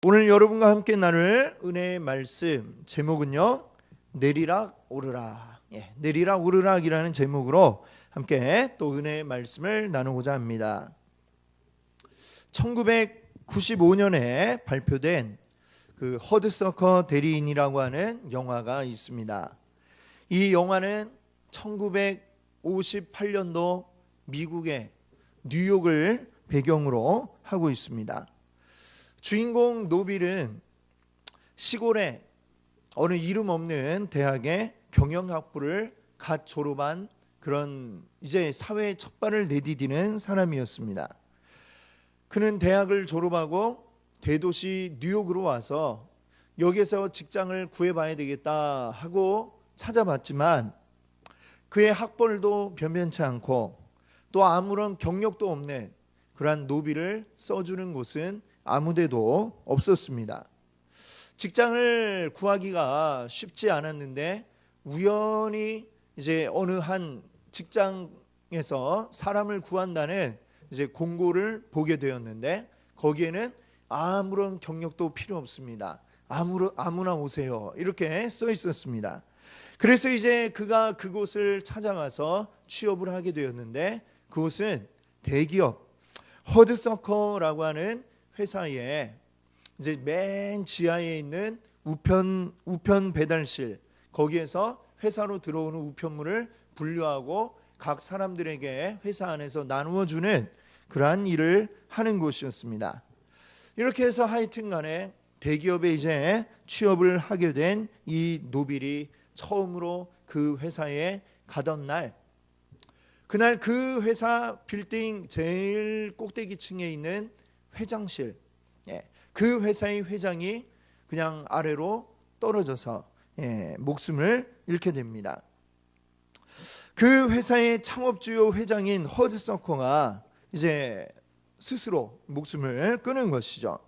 오늘 여러분과 함께 나눌 은혜의 말씀 제목은요, 내리락 오르락. 내리락 오르락이라는 제목으로 함께 또 은혜의 말씀을 나누고자 합니다. 1995년에 발표된 그 허드서커 대리인이라고 하는 영화가 있습니다. 이 영화는 1958년도 미국의 뉴욕을 배경으로 하고 있습니다. 주인공 노빌은 시골의 어느 이름 없는 대학의 경영학부를 갓 졸업한 그런 이제 사회에 첫 발을 내디디는 사람이었습니다. 그는 대학을 졸업하고 대도시 뉴욕으로 와서 여기서 직장을 구해봐야 되겠다 하고 찾아봤지만 그의 학벌도 변변치 않고 또 아무런 경력도 없는 그러한 노빌을 써주는 곳은 아무데도 없었습니다. 직장을 구하기가 쉽지 않았는데 우연히 이제 어느 한 직장에서 사람을 구한다는 이제 공고를 보게 되었는데 거기에는 아무런 경력도 필요 없습니다. 아무나 오세요. 이렇게 써 있었습니다. 그래서 이제 그가 그곳을 찾아가서 취업을 하게 되었는데 그곳은 대기업 허드서커라고 하는 회사에 이제 맨 지하에 있는 우편 배달실, 거기에서 회사로 들어오는 우편물을 분류하고 각 사람들에게 회사 안에서 나누어 주는 그러한 일을 하는 곳이었습니다. 이렇게 해서 하여튼 간에 대기업에 이제 취업을 하게 된 이 노빌이 처음으로 그 회사에 가던 날, 그날 그 회사 빌딩 제일 꼭대기층에 있는 회장실, 그 회사의 회장이 그냥 아래로 떨어져서 목숨을 잃게 됩니다. 그 회사의 창업주요 회장인 허드서커가 이제 스스로 목숨을 끊은 것이죠.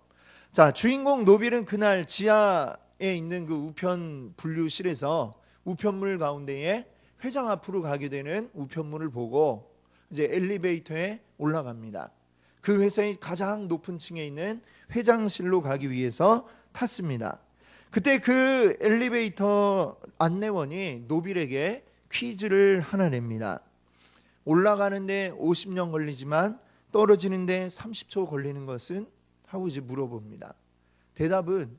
자, 주인공 노빌은 그날 지하에 있는 그 우편 분류실에서 우편물 가운데에 회장 앞으로 가게 되는 우편물을 보고 이제 엘리베이터에 올라갑니다. 그 회사의 가장 높은 층에 있는 회장실로 가기 위해서 탔습니다. 그때 그 엘리베이터 안내원이 노빌에게 퀴즈를 하나 냅니다. 올라가는데 50년 걸리지만 떨어지는데 30초 걸리는 것은? 하고 이제 물어봅니다. 대답은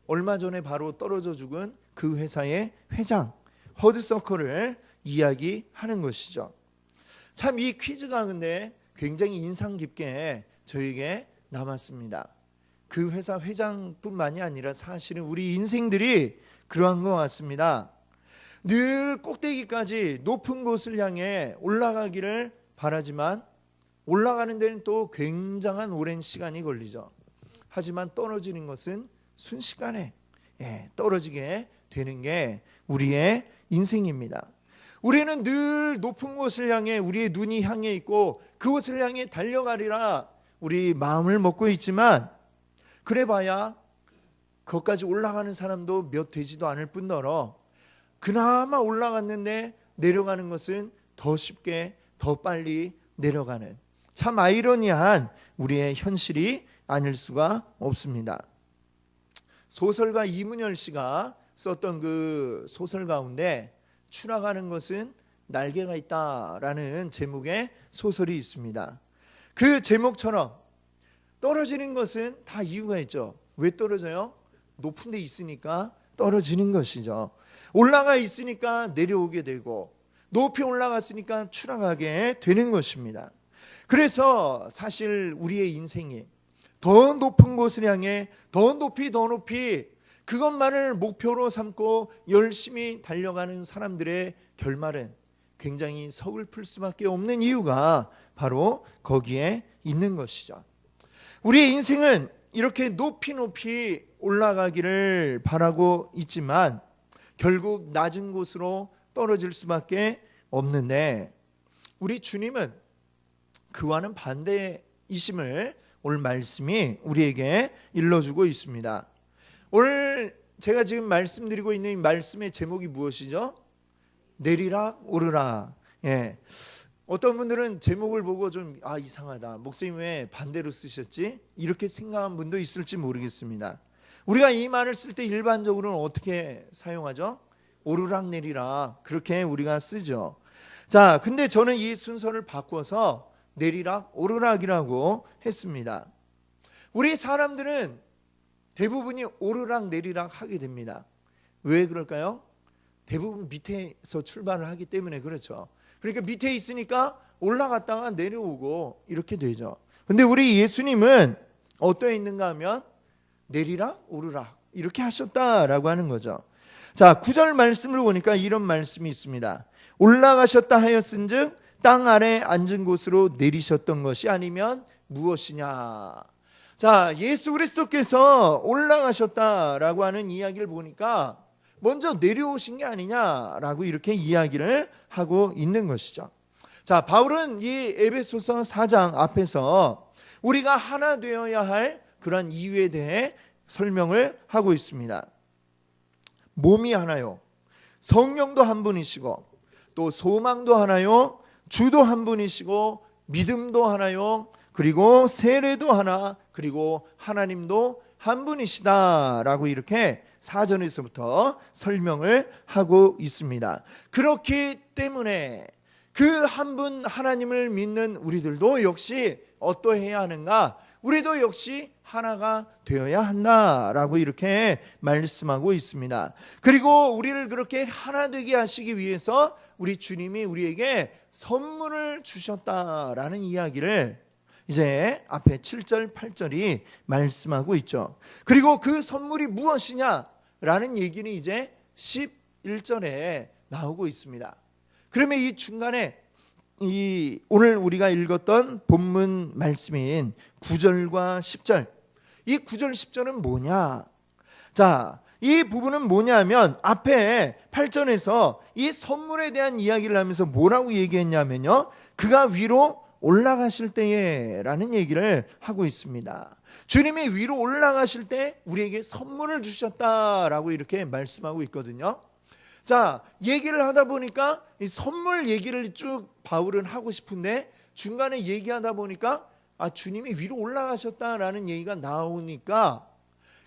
얼마 전에 바로 떨어져 죽은 그 회사의 회장 허드서커를 이야기하는 것이죠. 참 이 퀴즈가 근데 굉장히 인상 깊게 저에게 남았습니다. 그 회사 회장뿐만이 아니라 사실은 우리 인생들이 그러한 것 같습니다. 늘 꼭대기까지 높은 곳을 향해 올라가기를 바라지만 올라가는 데는 또 굉장한 오랜 시간이 걸리죠. 하지만 떨어지는 것은 순식간에 떨어지게 되는 게 우리의 인생입니다. 우리는 늘 높은 곳을 향해 우리의 눈이 향해 있고 그곳을 향해 달려가리라 우리 마음을 먹고 있지만 그래봐야 거기까지 올라가는 사람도 몇 되지도 않을 뿐더러 그나마 올라갔는데 내려가는 것은 더 쉽게 더 빨리 내려가는 참 아이러니한 우리의 현실이 아닐 수가 없습니다. 소설가 이문열 씨가 썼던 그 소설 가운데 추락하는 것은 날개가 있다라는 제목의 소설이 있습니다. 그 제목처럼 떨어지는 것은 다 이유가 있죠. 왜 떨어져요? 높은 데 있으니까 떨어지는 것이죠. 올라가 있으니까 내려오게 되고 높이 올라갔으니까 추락하게 되는 것입니다. 그래서 사실 우리의 인생이 더 높은 곳을 향해 더 높이 그것만을 목표로 삼고 열심히 달려가는 사람들의 결말은 굉장히 서글플 수밖에 없는 이유가 바로 거기에 있는 것이죠. 우리의 인생은 이렇게 높이 올라가기를 바라고 있지만 결국 낮은 곳으로 떨어질 수밖에 없는데 우리 주님은 그와는 반대이심을 오늘 말씀이 우리에게 일러주고 있습니다. 오늘 제가 지금 말씀드리고 있는 이 말씀의 제목이 무엇이죠? 내리락 오르락. 어떤 분들은 제목을 보고 좀 이상하다, 목사님 왜 반대로 쓰셨지? 이렇게 생각한 분도 있을지 모르겠습니다. 우리가 이 말을 쓸 때 일반적으로는 어떻게 사용하죠? 오르락내리락 그렇게 우리가 쓰죠. 자, 근데 저는 이 순서를 바꿔서 내리락 오르락이라고 했습니다. 우리 사람들은 대부분이 오르락내리락 하게 됩니다. 왜 그럴까요? 대부분 밑에서 출발을 하기 때문에 그렇죠. 그러니까 밑에 있으니까 올라갔다가 내려오고 이렇게 되죠. 근데 우리 예수님은 어떠해 있는가 하면 내리락 오르락 이렇게 하셨다라고 하는 거죠. 자, 9절 말씀을 보니까 이런 말씀이 있습니다. 올라가셨다 하였은즉 땅 아래 앉은 곳으로 내리셨던 것이 아니면 무엇이냐. 자, 예수 그리스도께서 올라가셨다라고 하는 이야기를 보니까 먼저 내려오신 게 아니냐라고 이렇게 이야기를 하고 있는 것이죠. 자, 바울은 이 에베소서 4장 앞에서 우리가 하나 되어야 할 그런 이유에 대해 설명을 하고 있습니다. 몸이 하나요, 성령도 한 분이시고 또 소망도 하나요, 주도 한 분이시고 믿음도 하나요, 그리고 세례도 하나, 그리고 하나님도 한 분이시다라고 이렇게 사전에서부터 설명을 하고 있습니다. 그렇기 때문에 그 한 분 하나님을 믿는 우리들도 역시 어떠해야 하는가? 우리도 역시 하나가 되어야 한다라고 이렇게 말씀하고 있습니다. 그리고 우리를 그렇게 하나 되게 하시기 위해서 우리 주님이 우리에게 선물을 주셨다라는 이야기를 이제 앞에 7절 8절이 말씀하고 있죠. 그리고 그 선물이 무엇이냐라는 얘기는 이제 11절에 나오고 있습니다. 그러면 이 중간에 이 오늘 우리가 읽었던 본문 말씀인 9절과 10절, 이 9절 10절은 뭐냐? 자, 이 부분은 뭐냐면 앞에 8절에서 이 선물에 대한 이야기를 하면서 뭐라고 얘기했냐면요, 그가 위로 올라가실 때에 라는 얘기를 하고 있습니다. 주님이 위로 올라가실 때 우리에게 선물을 주셨다라고 이렇게 말씀하고 있거든요. 자, 얘기를 하다 보니까 이 선물 얘기를 쭉 바울은 하고 싶은데 중간에 얘기하다 보니까 주님이 위로 올라가셨다라는 얘기가 나오니까,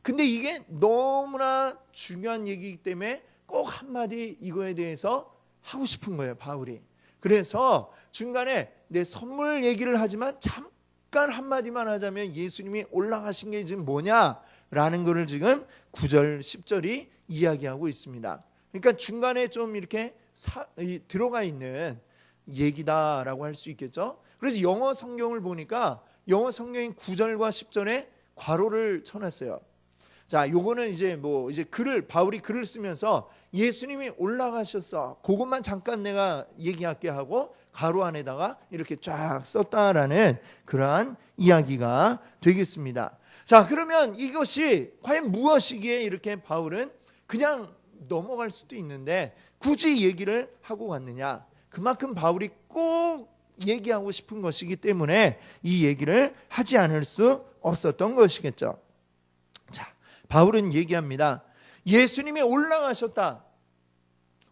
근데 이게 너무나 중요한 얘기이기 때문에 꼭 한마디 이거에 대해서 하고 싶은 거예요, 바울이. 그래서 중간에 내 선물 얘기를 하지만 잠깐 한마디만 하자면 예수님이 올라가신 게 지금 뭐냐라는 것을 지금 9절 10절이 이야기하고 있습니다. 그러니까 중간에 좀 이렇게 들어가 있는 얘기다라고 할 수 있겠죠. 그래서 영어 성경을 보니까 영어 성경인 9절과 10절에 괄호를 쳐놨어요. 자, 요거는 이제 바울이 글을 쓰면서 예수님이 올라가셨어, 그것만 잠깐 내가 얘기할게 하고 가로 안에다가 이렇게 쫙 썼다라는 그러한 이야기가 되겠습니다. 자, 그러면 이것이 과연 무엇이기에 이렇게 바울은 그냥 넘어갈 수도 있는데 굳이 얘기를 하고 갔느냐? 그만큼 바울이 꼭 얘기하고 싶은 것이기 때문에 이 얘기를 하지 않을 수 없었던 것이겠죠. 자, 바울은 얘기합니다. 예수님이 올라가셨다.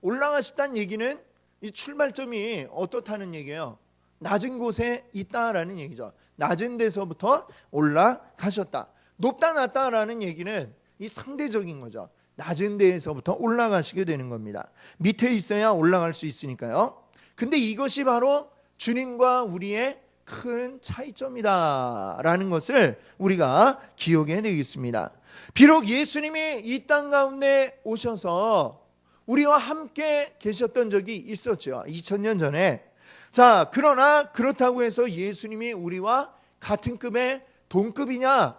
올라가셨다는 얘기는 이 출발점이 어떻다는 얘기예요? 낮은 곳에 있다라는 얘기죠. 낮은 데서부터 올라가셨다. 높다 낮다라는 얘기는 이 상대적인 거죠. 낮은 데에서부터 올라가시게 되는 겁니다. 밑에 있어야 올라갈 수 있으니까요. 근데 이것이 바로 주님과 우리의 큰 차이점이다라는 것을 우리가 기억해야 되겠습니다. 비록 예수님이 이 땅 가운데 오셔서 우리와 함께 계셨던 적이 있었죠. 2000년 전에. 자, 그러나 그렇다고 해서 예수님이 우리와 같은 급의 동급이냐?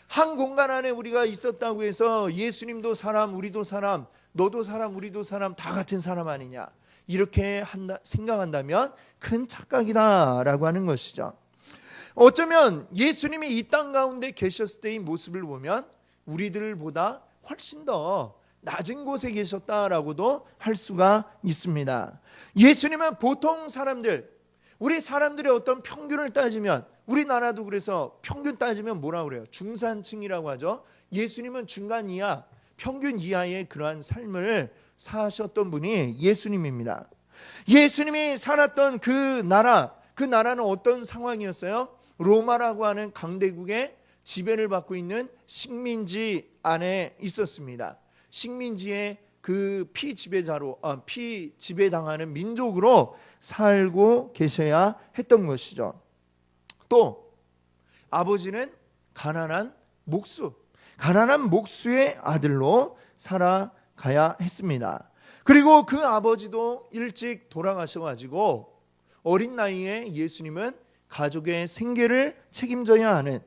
한 공간 안에 우리가 있었다고 해서 예수님도 사람, 우리도 사람, 너도 사람, 우리도 사람, 다 같은 사람 아니냐? 이렇게 생각한다면 큰 착각이다라고 하는 것이죠. 어쩌면 예수님이 이 땅 가운데 계셨을 때의 모습을 보면 우리들보다 훨씬 더 낮은 곳에 계셨다라고도 할 수가 있습니다. 예수님은 보통 사람들, 우리 사람들의 어떤 평균을 따지면, 우리나라도 그래서 평균 따지면 뭐라고 그래요? 중산층이라고 하죠. 예수님은 중간 이하, 평균 이하의 그러한 삶을 사셨던 분이 예수님입니다. 예수님이 살았던 그 나라는 어떤 상황이었어요? 로마라고 하는 강대국의 지배를 받고 있는 식민지 안에 있었습니다. 식민지의 그 피지배당하는 민족으로 살고 계셔야 했던 것이죠. 또 아버지는 가난한 목수의 아들로 살아가야 했습니다. 그리고 그 아버지도 일찍 돌아가셔가지고 어린 나이에 예수님은 가족의 생계를 책임져야 하는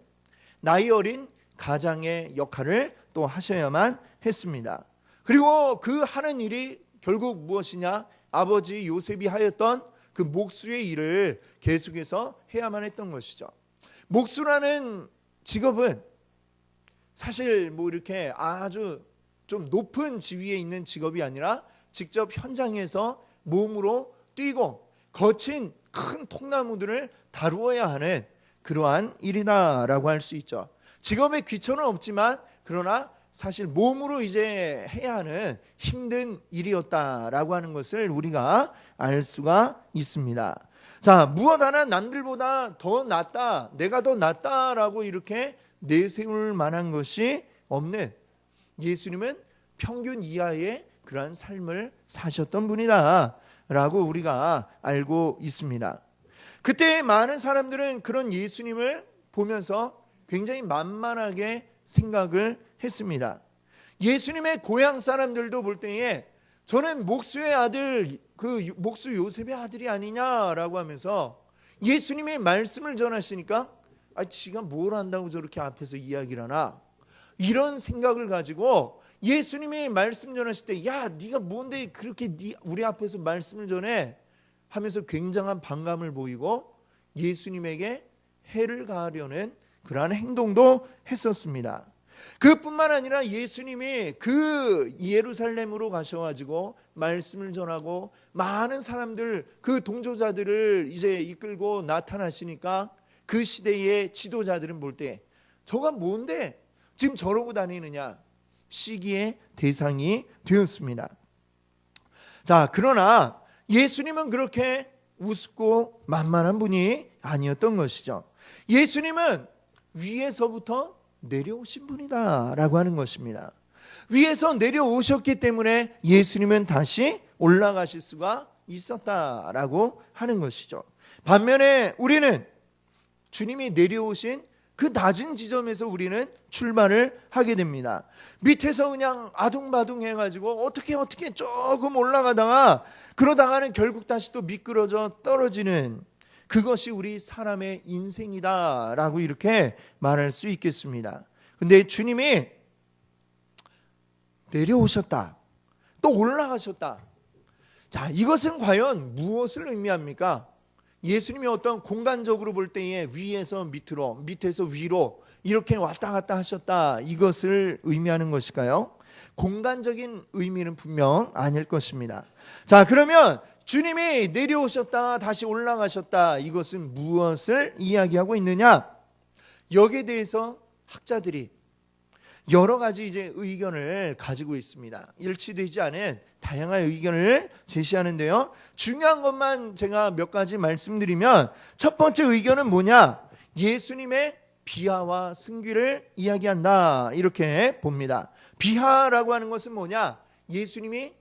나이 어린 가장의 역할을 또 하셔야만 했습니다. 그리고 그 하는 일이 결국 무엇이냐? 아버지 요셉이 하였던 그 목수의 일을 계속해서 해야만 했던 것이죠. 목수라는 직업은 사실 뭐 이렇게 아주 좀 높은 지위에 있는 직업이 아니라 직접 현장에서 몸으로 뛰고 거친 큰 통나무들을 다루어야 하는 그러한 일이다라고 할 수 있죠. 직업에 귀천은 없지만 그러나 사실 몸으로 이제 해야 하는 힘든 일이었다라고 하는 것을 우리가 알 수가 있습니다. 자, 무엇 하나 남들보다 더 낫다, 내가 더 낫다라고 이렇게 내세울 만한 것이 없는 예수님은 평균 이하의 그러한 삶을 사셨던 분이다라고 우리가 알고 있습니다. 그때 많은 사람들은 그런 예수님을 보면서 굉장히 만만하게 생각을 했습니다. 예수님의 고향 사람들도 볼 때에 저는 목수의 아들, 그 목수 요셉의 아들이 아니냐라고 하면서 예수님의 말씀을 전하시니까 지가 뭘 안다고 저렇게 앞에서 이야기를 하나, 이런 생각을 가지고 예수님이 말씀 전하실 때 야, 네가 뭔데 그렇게 우리 앞에서 말씀을 전해 하면서 굉장한 반감을 보이고 예수님에게 해를 가하려는 그러한 행동도 했었습니다. 그뿐만 아니라 예수님이 그 예루살렘으로 가셔가지고 말씀을 전하고 많은 사람들, 그 동조자들을 이제 이끌고 나타나시니까 그 시대의 지도자들은 볼 때 저가 뭔데 지금 저러고 다니느냐, 시기의 대상이 되었습니다. 자, 그러나 예수님은 그렇게 우습고 만만한 분이 아니었던 것이죠. 예수님은 위에서부터 내려오신 분이다 라고 하는 것입니다. 위에서 내려오셨기 때문에 예수님은 다시 올라가실 수가 있었다라고 하는 것이죠. 반면에 우리는 주님이 내려오신 그 낮은 지점에서 우리는 출발을 하게 됩니다. 밑에서 그냥 아둥바둥 해가지고 어떻게 조금 올라가다가 그러다가는 결국 다시 또 미끄러져 떨어지는, 그것이 우리 사람의 인생이다라고 이렇게 말할 수 있겠습니다. 근데 주님이 내려오셨다, 또 올라가셨다. 자, 이것은 과연 무엇을 의미합니까? 예수님이 어떤 공간적으로 볼 때에 위에서 밑으로, 밑에서 위로 이렇게 왔다 갔다 하셨다, 이것을 의미하는 것일까요? 공간적인 의미는 분명 아닐 것입니다. 자, 그러면 주님이 내려오셨다 다시 올라가셨다, 이것은 무엇을 이야기하고 있느냐? 여기에 대해서 학자들이 여러 가지 이제 의견을 가지고 있습니다. 일치되지 않은 다양한 의견을 제시하는데요. 중요한 것만 제가 몇 가지 말씀드리면, 첫 번째 의견은 뭐냐? 예수님의 비하와 승귀를 이야기한다, 이렇게 봅니다. 비하라고 하는 것은 뭐냐? 예수님이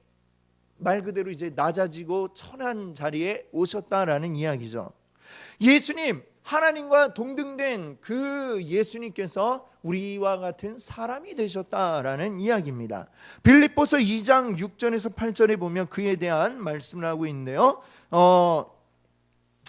말 그대로 이제 낮아지고 천한 자리에 오셨다라는 이야기죠. 예수님, 하나님과 동등된 그 예수님께서 우리와 같은 사람이 되셨다라는 이야기입니다. 빌립보서 2장 6절에서 8절에 보면 그에 대한 말씀을 하고 있는데요.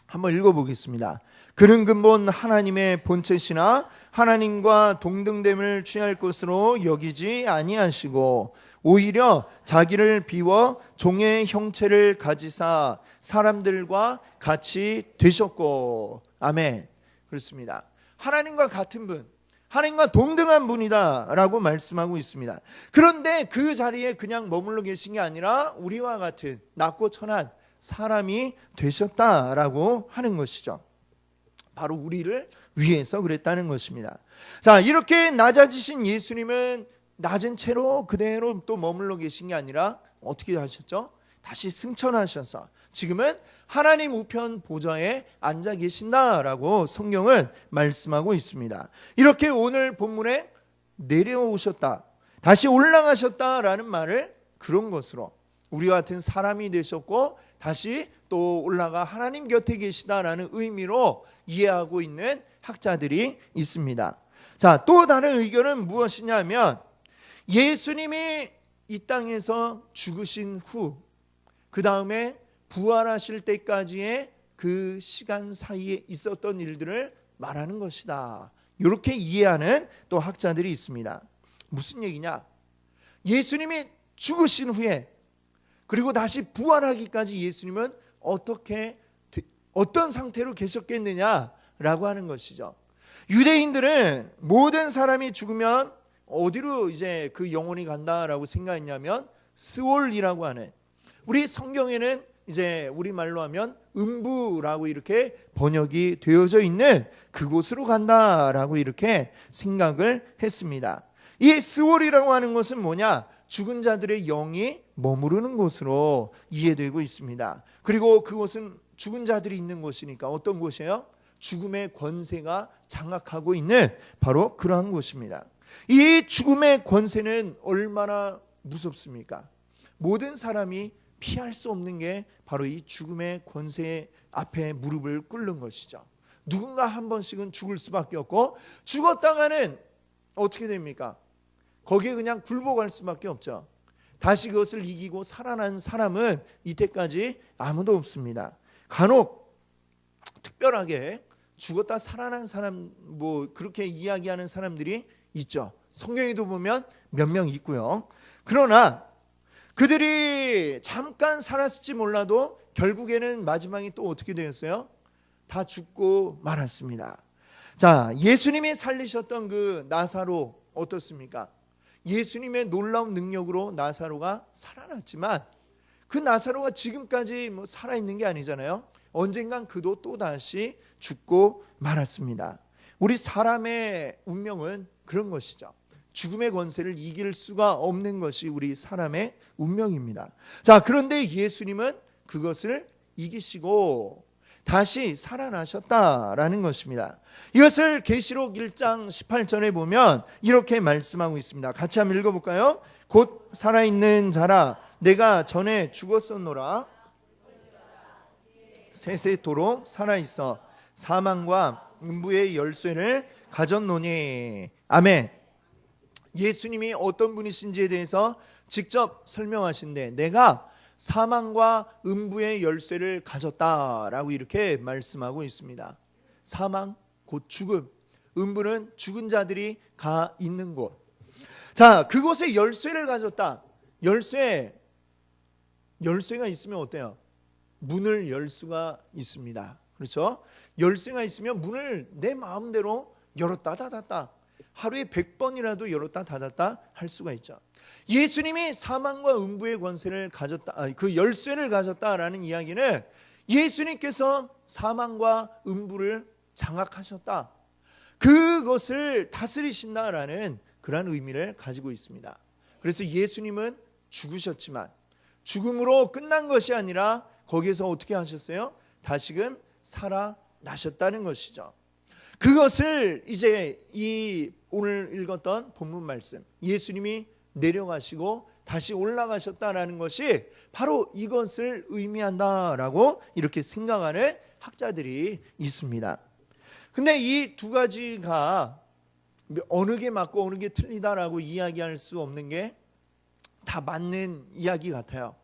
한번 읽어보겠습니다. 그는 근본 하나님의 본체시나 하나님과 동등됨을 취할 것으로 여기지 아니하시고 오히려 자기를 비워 종의 형체를 가지사 사람들과 같이 되셨고. 아멘. 그렇습니다. 하나님과 같은 분, 하나님과 동등한 분이다 라고 말씀하고 있습니다. 그런데 그 자리에 그냥 머물러 계신 게 아니라 우리와 같은 낮고 천한 사람이 되셨다라고 하는 것이죠. 바로 우리를 위해서 그랬다는 것입니다. 자, 이렇게 낮아지신 예수님은 낮은 채로 그대로 또 머물러 계신 게 아니라 어떻게 하셨죠? 다시 승천하셔서 지금은 하나님 우편 보좌에 앉아 계신다라고 성경은 말씀하고 있습니다. 이렇게 오늘 본문에 내려오셨다, 다시 올라가셨다라는 말을 그런 것으로 우리와 같은 사람이 되셨고 다시 또 올라가 하나님 곁에 계시다라는 의미로 이해하고 있는 학자들이 있습니다. 자, 또 다른 의견은 무엇이냐면 예수님이 이 땅에서 죽으신 후 그 다음에 부활하실 때까지의 그 시간 사이에 있었던 일들을 말하는 것이다, 이렇게 이해하는 또 학자들이 있습니다. 무슨 얘기냐? 예수님이 죽으신 후에 그리고 다시 부활하기까지 예수님은 어떤 상태로 계셨겠느냐라고 하는 것이죠. 유대인들은 모든 사람이 죽으면 어디로 이제 그 영혼이 간다라고 생각했냐면 스올이라고 하는, 우리 성경에는 이제 우리말로 하면 음부라고 이렇게 번역이 되어져 있는 그곳으로 간다라고 이렇게 생각을 했습니다. 이 스올이라고 하는 것은 뭐냐? 죽은 자들의 영이 머무르는 곳으로 이해되고 있습니다. 그리고 그곳은 죽은 자들이 있는 곳이니까 어떤 곳이에요? 죽음의 권세가 장악하고 있는 바로 그러한 곳입니다. 이 죽음의 권세는 얼마나 무섭습니까? 모든 사람이 피할 수 없는 게 바로 이 죽음의 권세 앞에 무릎을 꿇는 것이죠. 누군가 한 번씩은 죽을 수밖에 없고, 죽었다가는 어떻게 됩니까? 거기에 그냥 굴복할 수밖에 없죠. 다시 그것을 이기고 살아난 사람은 이때까지 아무도 없습니다. 간혹 특별하게 죽었다 살아난 사람, 그렇게 이야기하는 사람들이 있죠. 성경에도 보면 몇 명 있고요. 그러나 그들이 잠깐 살았을지 몰라도 결국에는 마지막이 또 어떻게 되었어요? 다 죽고 말았습니다. 자, 예수님이 살리셨던 그 나사로 어떻습니까? 예수님의 놀라운 능력으로 나사로가 살아났지만 그 나사로가 지금까지 살아있는 게 아니잖아요. 언젠간 그도 또 다시 죽고 말았습니다. 우리 사람의 운명은 그런 것이죠. 죽음의 권세를 이길 수가 없는 것이 우리 사람의 운명입니다. 자, 그런데 예수님은 그것을 이기시고 다시 살아나셨다라는 것입니다. 이것을 계시록 1장 18절에 보면 이렇게 말씀하고 있습니다. 같이 한번 읽어볼까요? 곧 살아있는 자라 내가 전에 죽었었노라 세세토록 살아있어 사망과 음부의 열쇠를 가졌노니. 아멘. 예수님이 어떤 분이신지에 대해서 직접 설명하신데 내가 사망과 음부의 열쇠를 가졌다라고 이렇게 말씀하고 있습니다. 사망 곧 죽음, 음부는 죽은 자들이 가 있는 곳. 자, 그곳에 열쇠를 가졌다. 열쇠가 있으면 어때요? 문을 열 수가 있습니다. 그렇죠? 열쇠가 있으면 문을 내 마음대로 열었다 닫았다, 하루에 100번이라도 열었다 닫았다 할 수가 있죠. 예수님이 사망과 음부의 권세를 가졌다, 그 열쇠를 가졌다라는 이야기는 예수님께서 사망과 음부를 장악하셨다, 그것을 다스리신다라는 그런 의미를 가지고 있습니다. 그래서 예수님은 죽으셨지만 죽음으로 끝난 것이 아니라 거기에서 어떻게 하셨어요? 다시금 살아나셨다는 것이죠. 그것을 이제 이 오늘 읽었던 본문 말씀, 예수님이 내려가시고 다시 올라가셨다라는 것이 바로 이것을 의미한다라고 이렇게 생각하는 학자들이 있습니다. 근데 이 두 가지가 어느 게 맞고 어느 게 틀리다라고 이야기할 수 없는 게 다 맞는 이야기 같아요.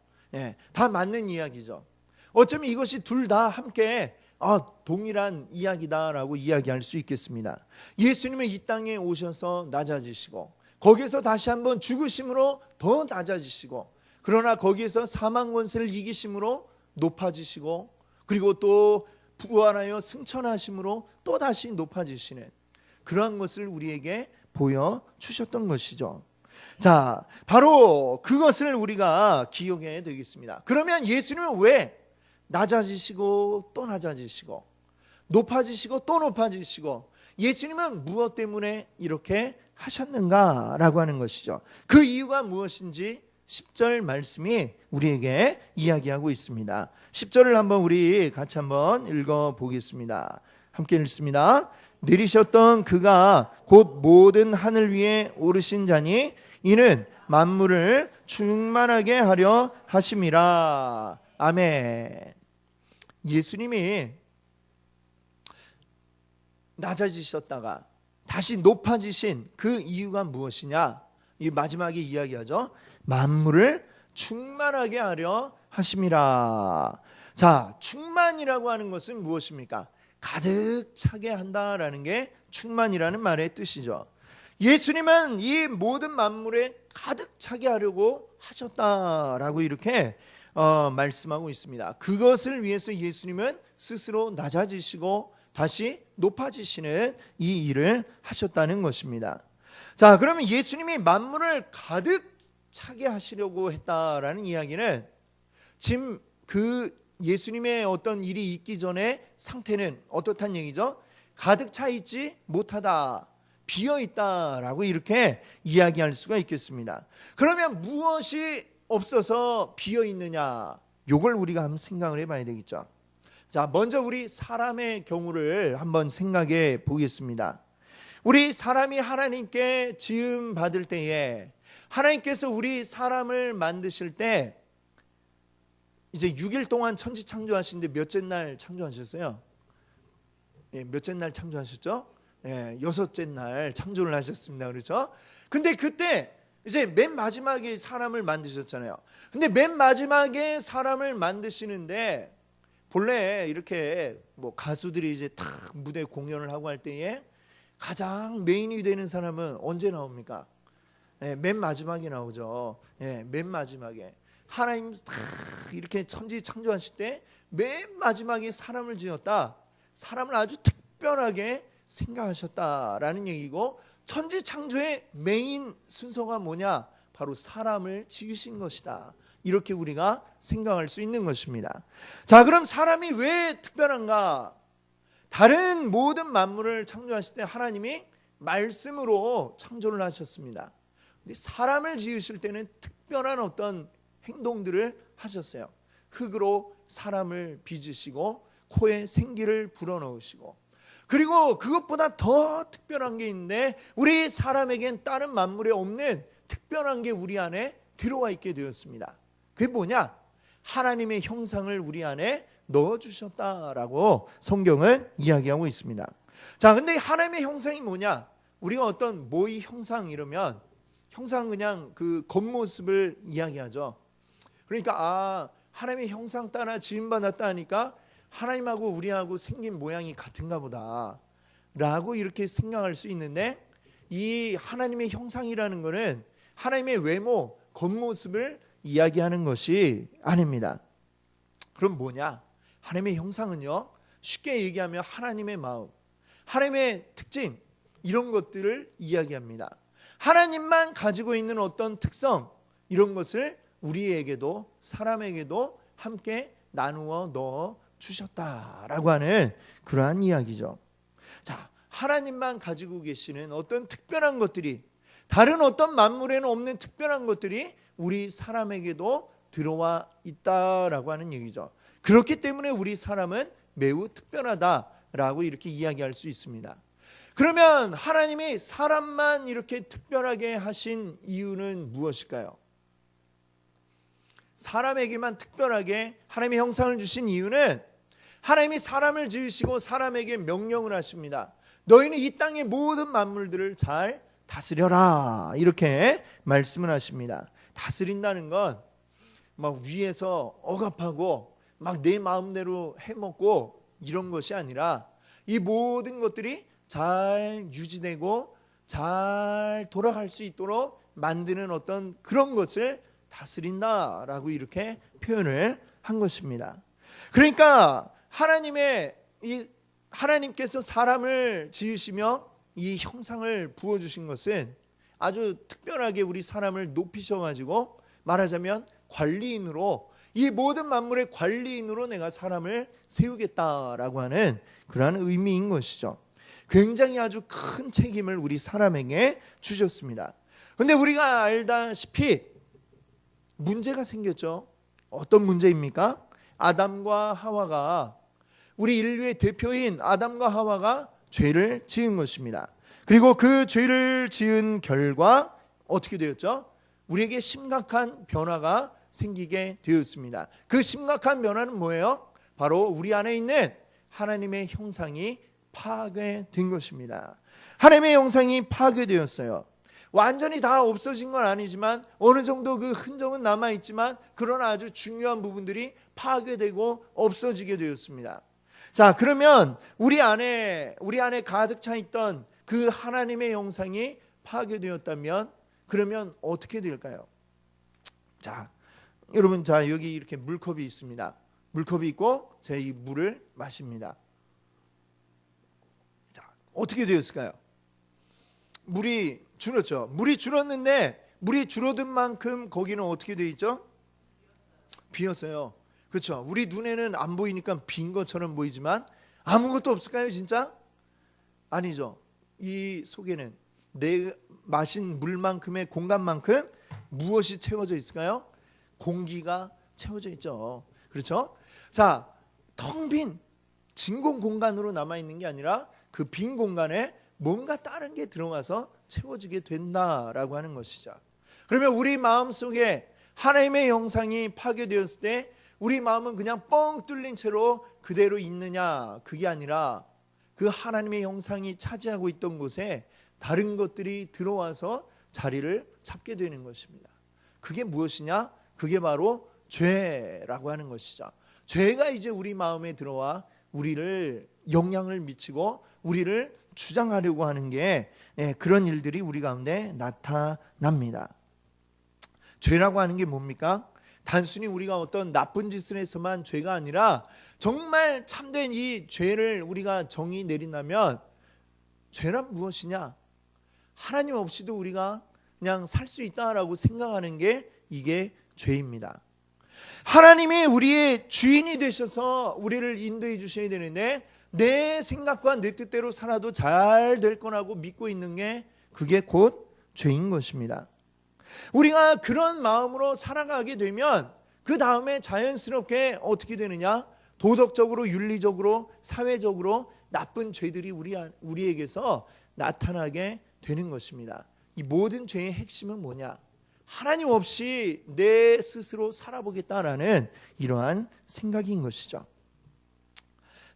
다 맞는 이야기죠. 어쩌면 이것이 둘 다 함께 동일한 이야기다라고 이야기할 수 있겠습니다. 예수님은 이 땅에 오셔서 낮아지시고 거기에서 다시 한번 죽으심으로 더 낮아지시고, 그러나 거기에서 사망 권세를 이기심으로 높아지시고, 그리고 또 부활하여 승천하심으로 또 다시 높아지시는 그러한 것을 우리에게 보여주셨던 것이죠. 자, 바로 그것을 우리가 기억해야 되겠습니다. 그러면 예수님은 왜 낮아지시고 또 낮아지시고 높아지시고 또 높아지시고, 예수님은 무엇 때문에 이렇게 하셨는가라고 하는 것이죠. 그 이유가 무엇인지 10절 말씀이 우리에게 이야기하고 있습니다. 10절을 한번 우리 같이 한번 읽어보겠습니다. 함께 읽습니다. 내리셨던 그가 곧 모든 하늘 위에 오르신 자니 이는 만물을 충만하게 하려 하심이라. 아멘. 예수님이 낮아지셨다가 다시 높아지신 그 이유가 무엇이냐? 이 마지막에 이야기하죠. 만물을 충만하게 하려 하심이라. 자, 충만이라고 하는 것은 무엇입니까? 가득 차게 한다라는 게 충만이라는 말의 뜻이죠. 예수님은 이 모든 만물에 가득 차게 하려고 하셨다라고 이렇게 말씀하고 있습니다. 그것을 위해서 예수님은 스스로 낮아지시고 다시 높아지시는 이 일을 하셨다는 것입니다. 자, 그러면 예수님이 만물을 가득 차게 하시려고 했다라는 이야기는 지금 그 예수님의 어떤 일이 있기 전에 상태는 어떻단 얘기죠? 가득 차 있지 못하다, 비어 있다라고 이렇게 이야기할 수가 있겠습니다. 그러면 무엇이 없어서 비어 있느냐? 요걸 우리가 한번 생각을 해봐야 되겠죠. 자, 먼저 우리 사람의 경우를 한번 생각해 보겠습니다. 우리 사람이 하나님께 지음 받을 때에 하나님께서 우리 사람을 만드실 때 이제 6일 동안 천지 창조하시는데 몇째 날 창조하셨어요? 몇째 날 창조하셨죠? 6째 날 창조를 하셨습니다. 그렇죠? 근데 그때 이제 맨 마지막에 사람을 만드셨잖아요. 근데 맨 마지막에 사람을 만드시는데 본래 이렇게 뭐 가수들이 이제 탁 무대 공연을 하고 할 때에 가장 메인이 되는 사람은 언제 나옵니까? 맨 마지막에 나오죠. 맨 마지막에 하나님 딱 이렇게 천지 창조하실 때 맨 마지막에 사람을 지었다. 사람을 아주 특별하게 생각하셨다라는 얘기고, 천지 창조의 메인 순서가 뭐냐? 바로 사람을 지으신 것이다. 이렇게 우리가 생각할 수 있는 것입니다. 자, 그럼 사람이 왜 특별한가? 다른 모든 만물을 창조하실 때 하나님이 말씀으로 창조를 하셨습니다. 근데 사람을 지으실 때는 특별한 어떤 행동들을 하셨어요. 흙으로 사람을 빚으시고 코에 생기를 불어넣으시고, 그리고 그것보다 더 특별한 게 있는데 우리 사람에겐 다른 만물에 없는 특별한 게 우리 안에 들어와 있게 되었습니다. 그게 뭐냐? 하나님의 형상을 우리 안에 넣어주셨다라고 성경은 이야기하고 있습니다. 자, 근데 하나님의 형상이 뭐냐? 우리가 어떤 뭐의 형상 이러면 형상 그냥 그 겉모습을 이야기하죠. 그러니까 하나님의 형상 따라 지음받았다 하니까 하나님하고 우리하고 생긴 모양이 같은가 보다 라고 이렇게 생각할 수 있는데, 이 하나님의 형상이라는 것은 하나님의 외모, 겉모습을 이야기하는 것이 아닙니다. 그럼 뭐냐? 하나님의 형상은요, 쉽게 얘기하면 하나님의 마음, 하나님의 특징, 이런 것들을 이야기합니다. 하나님만 가지고 있는 어떤 특성, 이런 것을 우리에게도 사람에게도 함께 나누어 넣어 주셨다라고 하는 그러한 이야기죠. 자, 하나님만 가지고 계시는 어떤 특별한 것들이, 다른 어떤 만물에는 없는 특별한 것들이 우리 사람에게도 들어와 있다라고 하는 얘기죠. 그렇기 때문에 우리 사람은 매우 특별하다라고 이렇게 이야기할 수 있습니다. 그러면 하나님이 사람만 이렇게 특별하게 하신 이유는 무엇일까요? 사람에게만 특별하게 하나님의 형상을 주신 이유는 하나님이 사람을 지으시고 사람에게 명령을 하십니다. 너희는 이 땅의 모든 만물들을 잘 다스려라, 이렇게 말씀을 하십니다. 다스린다는 건 막 위에서 억압하고 막 내 마음대로 해먹고 이런 것이 아니라 이 모든 것들이 잘 유지되고 잘 돌아갈 수 있도록 만드는 어떤 그런 것을 다스린다라고 이렇게 표현을 한 것입니다. 그러니까 하나님께서 사람을 지으시며 이 형상을 부어주신 것은 아주 특별하게 우리 사람을 높이셔가지고 말하자면 관리인으로, 이 모든 만물의 관리인으로 내가 사람을 세우겠다라고 하는 그러한 의미인 것이죠. 굉장히 아주 큰 책임을 우리 사람에게 주셨습니다. 그런데 우리가 알다시피 문제가 생겼죠. 어떤 문제입니까? 아담과 하와가, 우리 인류의 대표인 아담과 하와가 죄를 지은 것입니다. 그리고 그 죄를 지은 결과 어떻게 되었죠? 우리에게 심각한 변화가 생기게 되었습니다. 그 심각한 변화는 뭐예요? 바로 우리 안에 있는 하나님의 형상이 파괴된 것입니다. 하나님의 형상이 파괴되었어요. 완전히 다 없어진 건 아니지만 어느 정도 그 흔적은 남아있지만 그러나 아주 중요한 부분들이 파괴되고 없어지게 되었습니다. 자, 그러면 우리 안에 가득 차 있던 그 하나님의 형상이 파괴되었다면 그러면 어떻게 될까요? 자, 여러분, 자, 여기 이렇게 물컵이 있습니다. 물컵이 있고 제가 이 물을 마십니다. 자, 어떻게 되었을까요? 물이 줄었죠. 물이 줄었는데 물이 줄어든 만큼 거기는 어떻게 되어 있죠? 비었어요. 그렇죠. 우리 눈에는 안 보이니까 빈 것처럼 보이지만 아무것도 없을까요, 진짜? 아니죠. 이 속에는 내 마신 물만큼의 공간만큼 무엇이 채워져 있을까요? 공기가 채워져 있죠. 그렇죠? 자, 텅 빈 진공 공간으로 남아 있는 게 아니라 그 빈 공간에 뭔가 다른 게 들어가서 채워지게 된다라고 하는 것이죠. 그러면 우리 마음속에 하나님의 형상이 파괴되었을 때 우리 마음은 그냥 뻥 뚫린 채로 그대로 있느냐? 그게 아니라 그 하나님의 형상이 차지하고 있던 곳에 다른 것들이 들어와서 자리를 잡게 되는 것입니다. 그게 무엇이냐? 그게 바로 죄라고 하는 것이죠. 죄가 이제 우리 마음에 들어와 우리를 영향을 미치고 우리를 주장하려고 하는 게 그런 일들이 우리 가운데 나타납니다. 죄라고 하는 게 뭡니까? 단순히 우리가 어떤 나쁜 짓을 해서만 죄가 아니라 정말 참된 이 죄를 우리가 정의 내린다면 죄란 무엇이냐? 하나님 없이도 우리가 그냥 살 수 있다라고 생각하는 게 이게 죄입니다. 하나님이 우리의 주인이 되셔서 우리를 인도해 주셔야 되는데 내 생각과 내 뜻대로 살아도 잘 될 거라고 믿고 있는 게 그게 곧 죄인 것입니다. 우리가 그런 마음으로 살아가게 되면 그 다음에 자연스럽게 어떻게 되느냐? 도덕적으로, 윤리적으로, 사회적으로 나쁜 죄들이 우리에게서 나타나게 되는 것입니다. 이 모든 죄의 핵심은 뭐냐? 하나님 없이 내 스스로 살아보겠다라는 이러한 생각인 것이죠.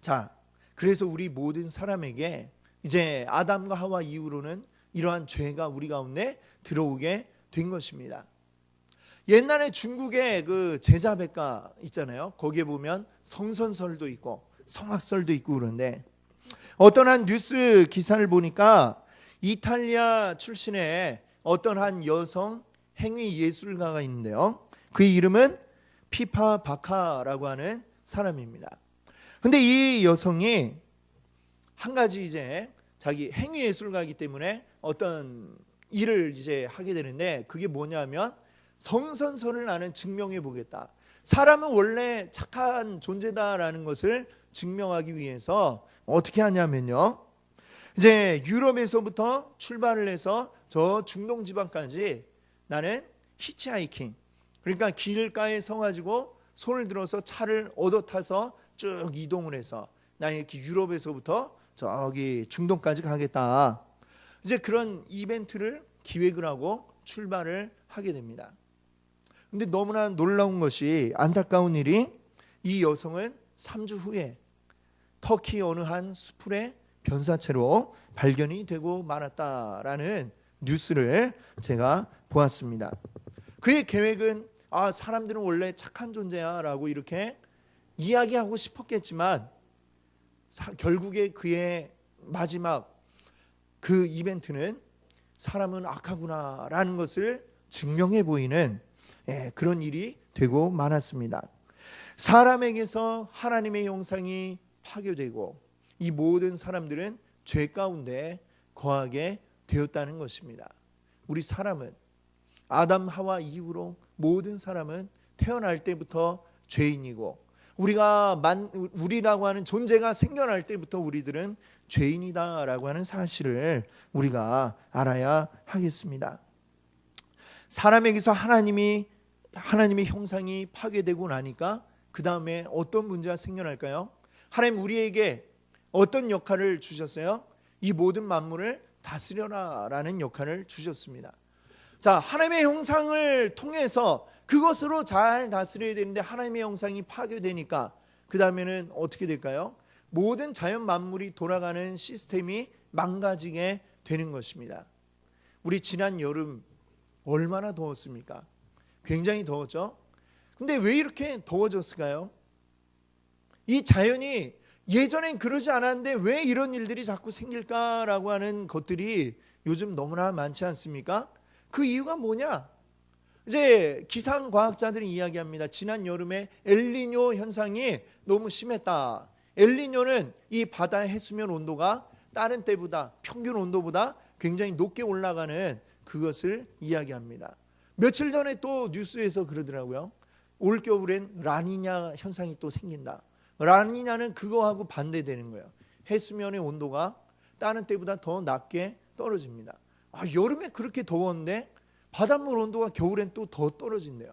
자, 그래서 우리 모든 사람에게 이제 아담과 하와 이후로는 이러한 죄가 우리 가운데 들어오게 된 것입니다. 옛날에 중국의 그 제자백과 있잖아요. 거기에 보면 성선설도 있고 성악설도 있고 그런데 어떤 한 뉴스 기사를 보니까 이탈리아 출신의 어떤 한 여성 행위 예술가가 있는데요. 그의 이름은 피파 바카라고 하는 사람입니다. 근데 이 여성이 한 가지 이제 자기 행위 예술가이기 때문에 어떤 일을 이제 하게 되는데 그게 뭐냐면 성선설을 나는 증명해 보겠다. 사람은 원래 착한 존재다라는 것을 증명하기 위해서 어떻게 하냐면요. 이제 유럽에서부터 출발을 해서 저 중동 지방까지 나는 히치하이킹, 그러니까 길가에 서가지고 손을 들어서 차를 얻어 타서 쭉 이동을 해서 나는 이렇게 유럽에서부터 저기 중동까지 가겠다. 이제 그런 이벤트를 기획을 하고 출발을 하게 됩니다. 근데 너무나 놀라운 것이 안타까운 일이 이 여성은 3주 후에 터키 어느 한 수풀에 변사체로 발견이 되고 말았다라는 뉴스를 제가 보았습니다. 그의 계획은 사람들은 원래 착한 존재야 라고 이렇게 이야기하고 싶었겠지만 결국에 그의 마지막 그 이벤트는 사람은 악하구나 라는 것을 증명해 보이는 그런 일이 되고 말았습니다. 사람에게서 하나님의 형상이 파괴되고 이 모든 사람들은 죄 가운데 거하게 되었다는 것입니다. 우리 사람은 아담 하와 이후로 모든 사람은 태어날 때부터 죄인이고 우리라고 하는 존재가 생겨날 때부터 우리들은 죄인이다라고 하는 사실을 우리가 알아야 하겠습니다. 사람에게서 하나님이 하나님의 형상이 파괴되고 나니까 그 다음에 어떤 문제가 생겨날까요? 하나님 우리에게 어떤 역할을 주셨어요? 이 모든 만물을 다스려라 라는 역할을 주셨습니다. 자, 하나님의 형상을 통해서 그것으로 잘 다스려야 되는데 하나님의 형상이 파괴되니까 그 다음에는 어떻게 될까요? 모든 자연 만물이 돌아가는 시스템이 망가지게 되는 것입니다. 우리 지난 여름 얼마나 더웠습니까? 굉장히 더웠죠? 근데 왜 이렇게 더워졌을까요? 이 자연이 예전엔 그러지 않았는데 왜 이런 일들이 자꾸 생길까라고 하는 것들이 요즘 너무나 많지 않습니까? 그 이유가 뭐냐? 이제 기상과학자들이 이야기합니다. 지난 여름에 엘니뇨 현상이 너무 심했다. 엘니뇨는 이 바다의 해수면 온도가 다른 때보다 평균 온도보다 굉장히 높게 올라가는 그것을 이야기합니다. 며칠 전에 또 뉴스에서 그러더라고요. 올겨울엔 라니냐 현상이 또 생긴다. 라니냐는 그거하고 반대되는 거예요. 해수면의 온도가 다른 때보다 더 낮게 떨어집니다. 여름에 그렇게 더웠는데 바닷물 온도가 겨울엔 또 더 떨어진대요.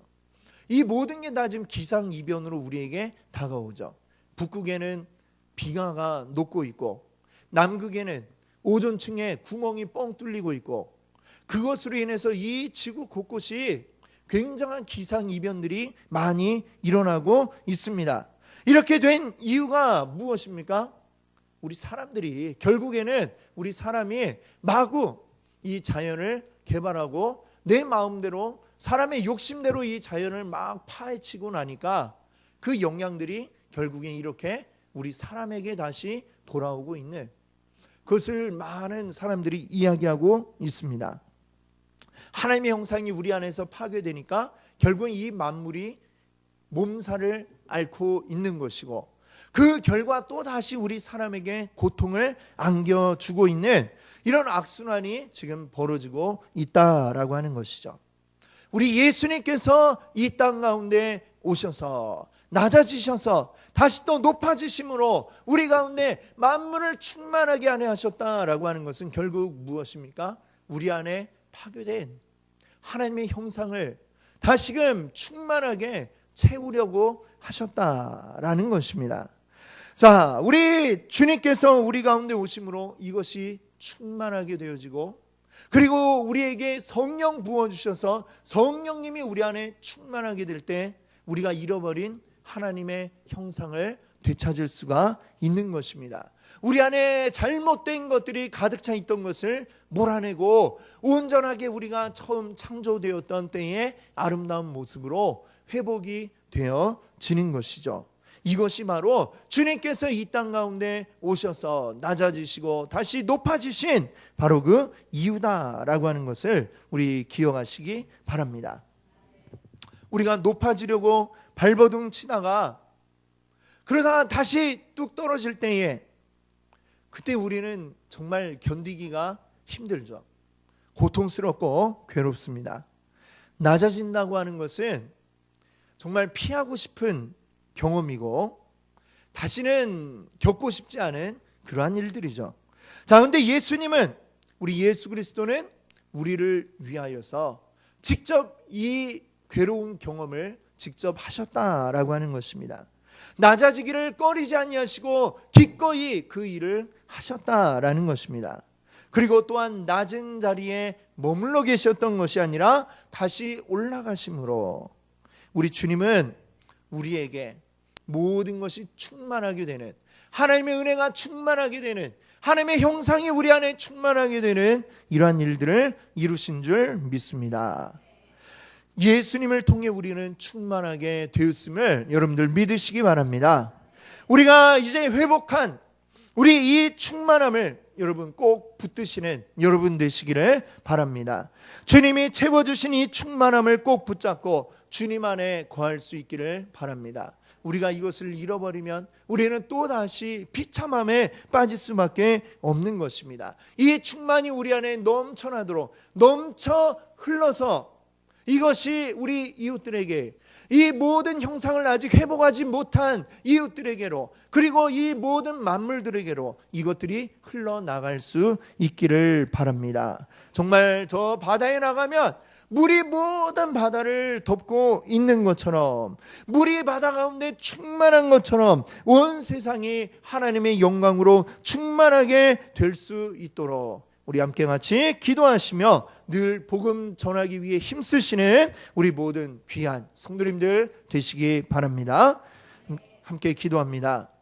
이 모든 게 다 지금 기상이변으로 우리에게 다가오죠. 북극에는 빙하가 녹고 있고 남극에는 오존층에 구멍이 뻥 뚫리고 있고 그것으로 인해서 이 지구 곳곳이 굉장한 기상이변들이 많이 일어나고 있습니다. 이렇게 된 이유가 무엇입니까? 우리 사람들이 결국에는 우리 사람이 마구 이 자연을 개발하고 내 마음대로 사람의 욕심대로 이 자연을 막 파헤치고 나니까 그 영향들이 결국엔 이렇게 우리 사람에게 다시 돌아오고 있는 그것을 많은 사람들이 이야기하고 있습니다. 하나님의 형상이 우리 안에서 파괴되니까 결국은 이 만물이 몸살을 앓고 있는 것이고 그 결과 또 다시 우리 사람에게 고통을 안겨주고 있는 이런 악순환이 지금 벌어지고 있다라고 하는 것이죠. 우리 예수님께서 이 땅 가운데 오셔서 낮아지셔서 다시 또 높아지심으로 우리 가운데 만물을 충만하게 하게 하셨다라고 하는 것은 결국 무엇입니까? 우리 안에 파괴된 하나님의 형상을 다시금 충만하게 채우려고 하셨다라는 것입니다. 자, 우리 주님께서 우리 가운데 오심으로 이것이 충만하게 되어지고 그리고 우리에게 성령 부어주셔서 성령님이 우리 안에 충만하게 될 때 우리가 잃어버린 하나님의 형상을 되찾을 수가 있는 것입니다. 우리 안에 잘못된 것들이 가득 차 있던 것을 몰아내고 온전하게 우리가 처음 창조되었던 때의 아름다운 모습으로 회복이 되어지는 것이죠. 이것이 바로 주님께서 이 땅 가운데 오셔서 낮아지시고 다시 높아지신 바로 그 이유다라고 하는 것을 우리 기억하시기 바랍니다. 우리가 높아지려고 발버둥 치다가 그러다가 다시 뚝 떨어질 때에 그때 우리는 정말 견디기가 힘들죠. 고통스럽고 괴롭습니다. 낮아진다고 하는 것은 정말 피하고 싶은 경험이고 다시는 겪고 싶지 않은 그러한 일들이죠. 자, 그런데 예수님은 우리 예수 그리스도는 우리를 위하여서 직접 이 괴로운 경험을 직접 하셨다라고 하는 것입니다. 낮아지기를 꺼리지 아니하시고 기꺼이 그 일을 하셨다라는 것입니다. 그리고 또한 낮은 자리에 머물러 계셨던 것이 아니라 다시 올라가심으로 우리 주님은 우리에게 모든 것이 충만하게 되는 하나님의 은혜가 충만하게 되는 하나님의 형상이 우리 안에 충만하게 되는 이러한 일들을 이루신 줄 믿습니다. 예수님을 통해 우리는 충만하게 되었음을 여러분들 믿으시기 바랍니다. 우리가 이제 회복한 우리 이 충만함을 여러분 꼭 붙드시는 여러분 되시기를 바랍니다. 주님이 채워주신 이 충만함을 꼭 붙잡고 주님 안에 거할 수 있기를 바랍니다. 우리가 이것을 잃어버리면 우리는 또다시 비참함에 빠질 수밖에 없는 것입니다. 이 충만이 우리 안에 넘쳐나도록 넘쳐 흘러서 이것이 우리 이웃들에게 이 모든 형상을 아직 회복하지 못한 이웃들에게로 그리고 이 모든 만물들에게로 이것들이 흘러나갈 수 있기를 바랍니다. 정말 저 바다에 나가면 물이 모든 바다를 덮고 있는 것처럼, 물이 바다 가운데 충만한 것처럼 온 세상이 하나님의 영광으로 충만하게 될 수 있도록 우리 함께 같이 기도하시며 늘 복음 전하기 위해 힘쓰시는 우리 모든 귀한 성도님들 되시기 바랍니다. 함께 기도합니다.